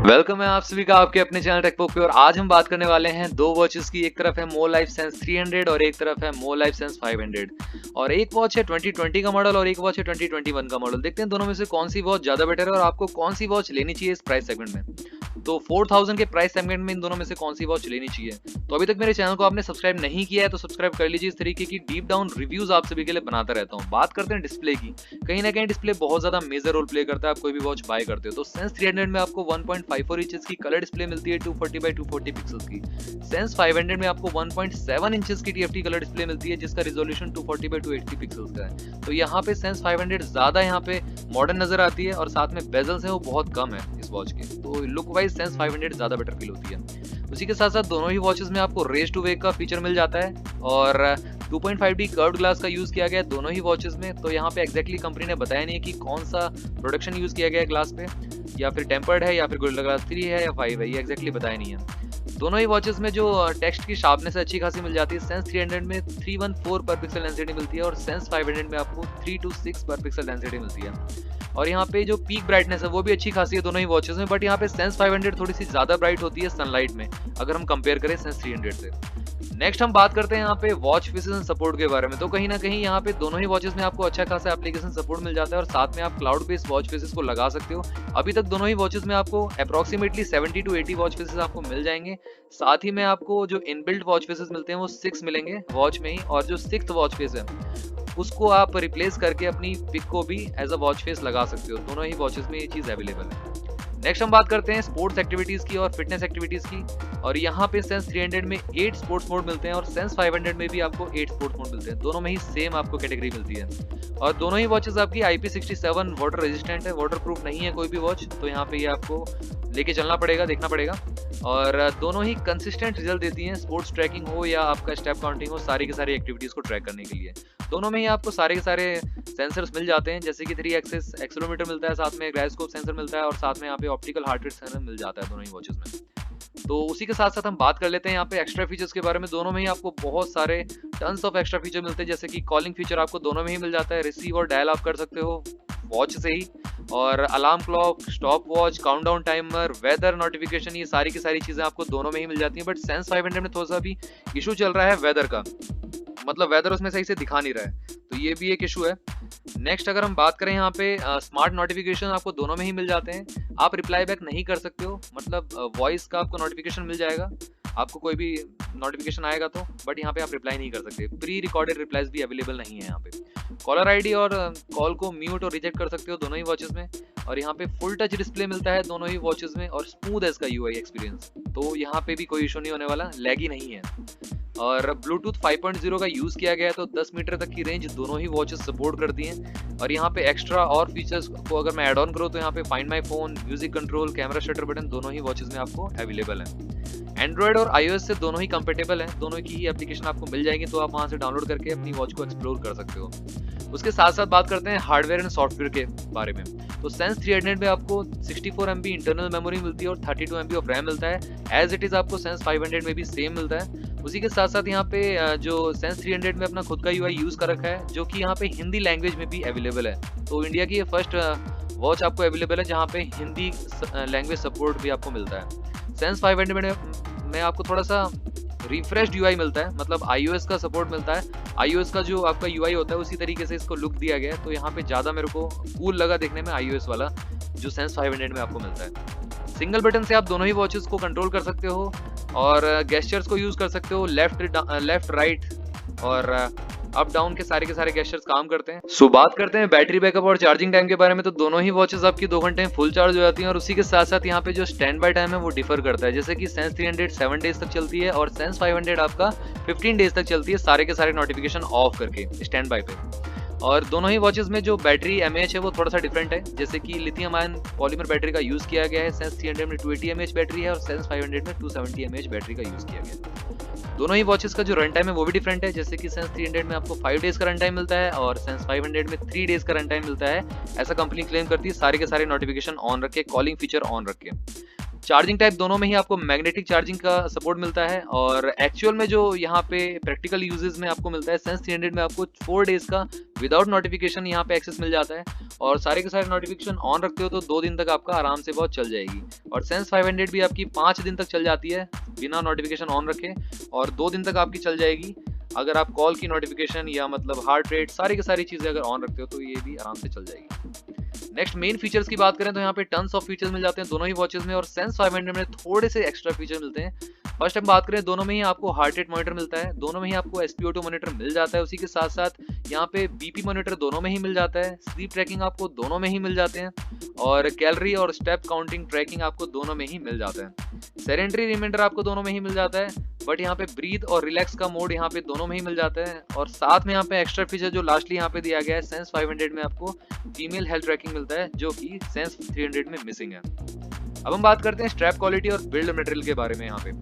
Welcome है आप सभी का आपके अपने चैनल टेकपॉक पे। और आज हम बात करने वाले हैं दो वॉचेस की। एक तरफ है मोर लाइफ सेंस 300 और एक तरफ है मोर लाइफ सेंस 500। और एक वॉच है 2020 का मॉडल और एक वॉच है 2021 का मॉडल। देखते हैं दोनों में से कौन सी वॉच ज्यादा बेटर है और आपको कौन सी वॉच लेनी चाहिए इस प्राइस सेगमेंट में। तो 4000 के प्राइस सेगमेंट में इन दोनों में से कौन सी वॉच लेनी चाहिए। तो अभी तक मेरे चैनल को आपने सब्सक्राइब नहीं किया है तो सब्सक्राइब कर लीजिए। इस तरीके की डीप डाउन रिव्यूज आप सभी के लिए बनाता रहता हूँ। बात करते हैं डिस्प्ले की। कहीं ना कहीं डिस्प्ले बहुत ज्यादा मेजर रोल प्ले करता है आप कोई भी वॉच बाय करते हो। तो सेंस 300 में आपको 1.54 इंचेस की कलर डिस्प्ले मिलती है 240 बाई 240 पिक्सल्स की। सेंस 500 में आपको 1.7 इंचेस की TFT कलर डिस्प्ले मिलती है जिसका रिजोल्यूशन 240 बाई 280 पिक्सल्स का है। तो यहाँ पे सेंस 500 ज्यादा यहाँ पे मॉडर्न नजर आती है और साथ में बेजल्स है वो बहुत कम है इस वॉच के। तो लुक वाइज सेंस 500 ज्यादा बेटर फील होती है। उसी के साथ साथ दोनों ही वॉचेस में आपको रेज टू वेक का फीचर मिल जाता है और 2.5D कर्व्ड ग्लास का यूज किया गया है दोनों ही वॉचेस में। तो यहाँ पे एग्जैक्टली कंपनी ने बताया नहीं है कि कौन सा प्रोडक्शन यूज किया गया है ग्लास पे, या फिर टेम्पर्ड है या फिर गोरिल्ला ग्लास 3 है या 5 है, ये एग्जैक्टली बताया नहीं है। दोनों ही वॉचेस में जो टेक्स्ट की शार्पनेस अच्छी खासी मिल जाती है। सेंस 300 में 314 पर पिक्सल डेंसिटी मिलती है और सेंस 500 में आपको 326 पर पिक्सल डेंसिटी मिलती है। और यहाँ पे जो पीक ब्राइटनेस है वो भी अच्छी खासी है दोनों ही वॉचेस में। बट यहाँ पे सेंस 500 थोड़ी सी ज्यादा ब्राइट होती है सनलाइट में अगर हम कंपेयर करें सेंस 300 से। नेक्स्ट हम बात करते हैं यहाँ पे वॉच फेसेस एंड सपोर्ट के बारे में। तो कहीं ना कहीं यहाँ पे दोनों ही वॉचेस में आपको अच्छा खासा एप्लीकेशन सपोर्ट मिल जाता है और साथ में आप क्लाउड बेस्ड वॉच फेसेस को लगा सकते हो। अभी तक दोनों ही वॉचेस में आपको अप्रोक्सीमेटली 70 to 80 वॉच फेसेस आपको मिल जाएंगे। साथ ही में आपको जो इनबिल्ट वॉच फेसेस मिलते हैं वो 6 मिलेंगे वॉच में ही, और जो 6th वॉच फेस है उसको आप रिप्लेस करके अपनी पिक को भी एज अ वॉच फेस लगा सकते हो। दोनों ही वॉचेस में ये चीज अवेलेबल है। नेक्स्ट हम बात करते हैं स्पोर्ट्स एक्टिविटीज की और फिटनेस एक्टिविटीज की। और यहाँ पे सेंस 300 में 8 स्पोर्ट्स मोड मिलते हैं और सेंस 500 में भी आपको 8 स्पोर्ट्स मोड मिलते हैं। दोनों में ही सेम आपको कैटेगरी मिलती है। और दोनों ही वॉचेस आपकी IP67 वाटर रेजिस्टेंट है, वाटर प्रूफ नहीं है कोई भी वॉच। तो यहाँ पे ये आपको लेके चलना पड़ेगा, देखना पड़ेगा। और दोनों ही कंसिस्टेंट रिजल्ट देती हैं, स्पोर्ट्स ट्रैकिंग हो या आपका स्टेप काउंटिंग हो, सारी की सारी एक्टिविटीज को ट्रैक करने के लिए। दोनों में ही आपको सारे के सारे सेंसर्स मिल जाते हैं, जैसे कि 3 एक्सिस एक्सेलेरोमीटर मिलता है, साथ में गायरोस्कोप सेंसर मिलता है और साथ में यहाँ पे ऑप्टिकल हार्ट रेट सेंसर मिल जाता है दोनों ही वॉचेस में। तो उसी के साथ साथ हम बात कर लेते हैं यहाँ पे एक्स्ट्रा फीचर्स के बारे में। दोनों में ही आपको बहुत सारे टन्स ऑफ एक्स्ट्रा फीचर मिलते हैं, जैसे कि कॉलिंग फीचर आपको दोनों में ही मिल जाता है। रिसीव और डायल आप कर सकते हो वॉच से ही, और alarm clock, stop watch, countdown timer, weather notification, ये सारी की सारी चीजें आपको दोनों में ही मिल जाती हैं। बट सेंस 500 में थोड़ा सा भी इशू चल रहा है वेदर का, मतलब वेदर उसमें सही से दिखा नहीं रहा है, तो ये भी एक इशू है। नेक्स्ट अगर हम बात करें यहाँ पे स्मार्ट नोटिफिकेशन आपको दोनों में ही मिल जाते हैं। आप रिप्लाई बैक नहीं कर सकते हो, मतलब वॉइस का आपको नोटिफिकेशन मिल जाएगा, आपको कोई भी नोटिफिकेशन आएगा तो, बट यहाँ पे आप रिप्लाई नहीं कर सकते। प्री रिकॉर्डेड रिप्लाईज भी अवेलेबल नहीं है यहाँ पे। कॉलर आईडी और कॉल को म्यूट और रिजेक्ट कर सकते हो दोनों ही वॉचेस में। और यहाँ पे फुल टच डिस्प्ले मिलता है दोनों ही वॉचेस में और स्मूथ है इसका UI एक्सपीरियंस, तो यहाँ पे भी कोई इशू नहीं होने वाला, लैगी नहीं है। और ब्लूटूथ 5.0 का यूज किया गया है, तो 10 मीटर तक की रेंज दोनों ही वॉचेस सपोर्ट करती हैं। और यहाँ पे एक्स्ट्रा और फीचर्स को अगर मैं ऐड ऑन करूँ तो यहाँ पे find my phone, music control, camera shutter button दोनों ही वॉचेस में आपको अवेलेबल है। एंड्रॉइड और iOS से दोनों ही कंपेटेबल है, दोनों की ही एप्लीकेशन आपको मिल जाएंगी, तो आप वहां से डाउनलोड करके अपनी वॉच को एक्सप्लोर कर सकते हो। उसके साथ साथ बात करते हैं हार्डवेयर एंड सॉफ्टवेयर के बारे में। तो सेंस 300 में आपको 64 MB इंटरनल मेमोरी मिलती है और 32 MB ऑफ रैम मिलता है। एज इट इज आपको सेंस 500 में भी सेम मिलता है। उसी के साथ साथ यहाँ पे जो सेंस 300 में अपना खुद का UI यूज कर रखा है, जो कि यहाँ पे हिंदी लैंग्वेज में भी अवेलेबल है। तो इंडिया की ये फर्स्ट वॉच आपको अवेलेबल है जहाँ पे हिंदी लैंग्वेज सपोर्ट भी आपको मिलता है। सेंस 500 में आपको थोड़ा सा रिफ्रेश्ड UI मिलता है, मतलब iOS का सपोर्ट मिलता है। iOS का जो आपका UI होता है उसी तरीके से इसको लुक दिया गया है, तो यहाँ पे ज्यादा मेरे को कूल लगा देखने में iOS वाला जो सेंस 500 में आपको मिलता है। सिंगल बटन से आप दोनों ही वॉचेस को कंट्रोल कर सकते हो और गेस्चर्स को यूज कर सकते हो, लेफ्ट राइट और अप डाउन के सारे गेस्चर्स काम करते हैं। सो बात करते हैं बैटरी बैकअप और चार्जिंग टाइम के बारे में। तो दोनों ही वॉचेस आपकी 2 घंटे में फुल चार्ज हो जाती हैं और उसी के साथ साथ यहाँ पे जो स्टैंड बाय टाइम है वो डिफर करता है, जैसे कि सेंस 300 7 डेज तक चलती है और सेंस 500 आपका 15 डेज तक चलती है, सारे के सारे नोटिफिकेशन ऑफ करके स्टैंड बाय पे। और दोनों ही वॉचेस में जो बैटरी mAh है वो थोड़ा सा डिफरेंट है, जैसे कि लिथियम आयन पॉलीमर बैटरी का यूज किया गया है। सेंस 300 में 280 mAh बैटरी है और सेंस 500 में 270 mAh बैटरी का यूज किया गया है। दोनों ही वॉचेस का जो रन टाइम है वो भी डिफरेंट है, जैसे कि सेंस 300 में आपको 5 डेज का रन टाइम मिलता है और सेंस 500 में 3 डेज का रन टाइम मिलता है। ऐसा कंपनी क्लेम करती है, सारे के सारे नोटिफिकेशन ऑन रखे, कॉलिंग फीचर ऑन रखे। चार्जिंग टाइप दोनों में ही आपको मैग्नेटिक चार्जिंग का सपोर्ट मिलता है, और एक्चुअल में जो यहाँ पे प्रैक्टिकल यूजेस में आपको मिलता है, सेंस 300 में आपको 4 डेज का विदाउट नोटिफिकेशन यहाँ पे एक्सेस मिल जाता है, और सारे के सारे नोटिफिकेशन ऑन रखते हो तो 2 दिन तक आपका आराम से बहुत चल जाएगी। और सेंस 500 भी आपकी 5 दिन तक चल जाती है बिना नोटिफिकेशन ऑन रखे, और 2 दिन तक आपकी चल जाएगी अगर आप कॉल की नोटिफिकेशन या मतलब हार्ट रेट सारी की सारी चीज़ें अगर ऑन रखते हो तो ये भी आराम से चल जाएगी। नेक्स्ट मेन फीचर्स की बात करें तो यहाँ पे टन्स ऑफ फीचर्स मिल जाते हैं दोनों ही वॉचेस में, और सेंस 500 में थोड़े से एक्स्ट्रा फीचर मिलते हैं। फर्स्ट हम बात करें, दोनों में ही आपको हार्ट रेट मॉनिटर मिलता है, दोनों में ही आपको SpO2 मॉनिटर मिल जाता है, उसी के साथ साथ यहाँ पे BP मॉनिटर दोनों में ही मिल जाता है, स्लीप ट्रैकिंग आपको दोनों में ही मिल जाते हैं, और कैलोरी और स्टेप काउंटिंग ट्रैकिंग आपको दोनों में ही मिल जाता है। सेडेंटरी रिमाइंडर आपको दोनों में ही मिल जाता है, बट यहाँ पे ब्रीथ और रिलैक्स का मोड यहाँ पे दोनों में ही मिल जाता है, और साथ में यहाँ पे एक्स्ट्रा फीचर जो लास्टली यहाँ पे दिया गया है, सेंस 500 में आपको फीमेल हेल्थ ट्रैकिंग मिलता है जो कि सेंस 300 में मिसिंग है। अब हम बात करते हैं स्ट्रैप क्वालिटी और बिल्ड मटेरियल के बारे में। यहाँ पे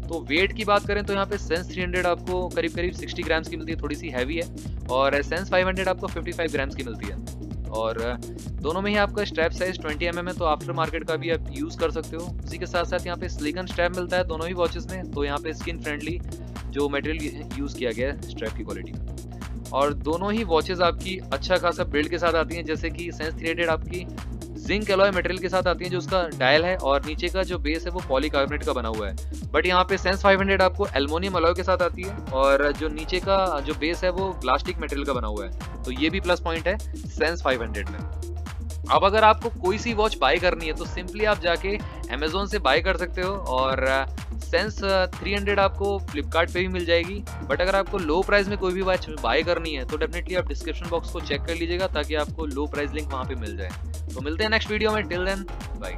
तो वेट की बात करें तो यहाँ पे सेंस 300 आपको करीब करीब 60 ग्राम्स की मिलती है, थोड़ी सी हैवी है, और सेंस 500 आपको 55 ग्राम्स की मिलती है, और दोनों में ही आपका स्ट्रैप साइज 20 mm है, तो आफ्टर मार्केट का भी आप यूज़ कर सकते हो। उसी के साथ साथ यहाँ पे सिलिकॉन स्ट्रैप मिलता है दोनों ही वॉचेस में, तो यहाँ पे स्किन फ्रेंडली जो मटेरियल यूज़ किया गया है स्ट्रैप की क्वालिटी में, और दोनों ही वॉचेस आपकी अच्छा खासा बिल्ड के साथ आती हैं, जैसे कि सेंस 300 आपकी जिंक एलॉय मटेरियल के साथ आती है जो उसका डायल है, और नीचे का जो बेस है वो पॉलीकार्बोनेट का बना हुआ है, बट यहाँ पे सेंस 500 आपको एल्युमिनियम एलॉय के साथ आती है, और जो नीचे का जो बेस है वो प्लास्टिक मटेरियल का बना हुआ है, तो ये भी प्लस पॉइंट है सेंस 500 में। अब अगर आपको कोई सी वॉच बाय करनी है तो सिंपली आप जाके अमेजोन से बाय कर सकते हो, और सेंस 300 आपको फ्लिपकार्ट पे भी मिल जाएगी, बट अगर आपको लो प्राइस में कोई भी वॉच बाय करनी है तो डेफिनेटली आप डिस्क्रिप्शन बॉक्स को चेक कर लीजिएगा ताकि आपको लो प्राइस लिंक वहाँ पे मिल जाए। तो मिलते हैं नेक्स्ट वीडियो में, टिल देन बाय।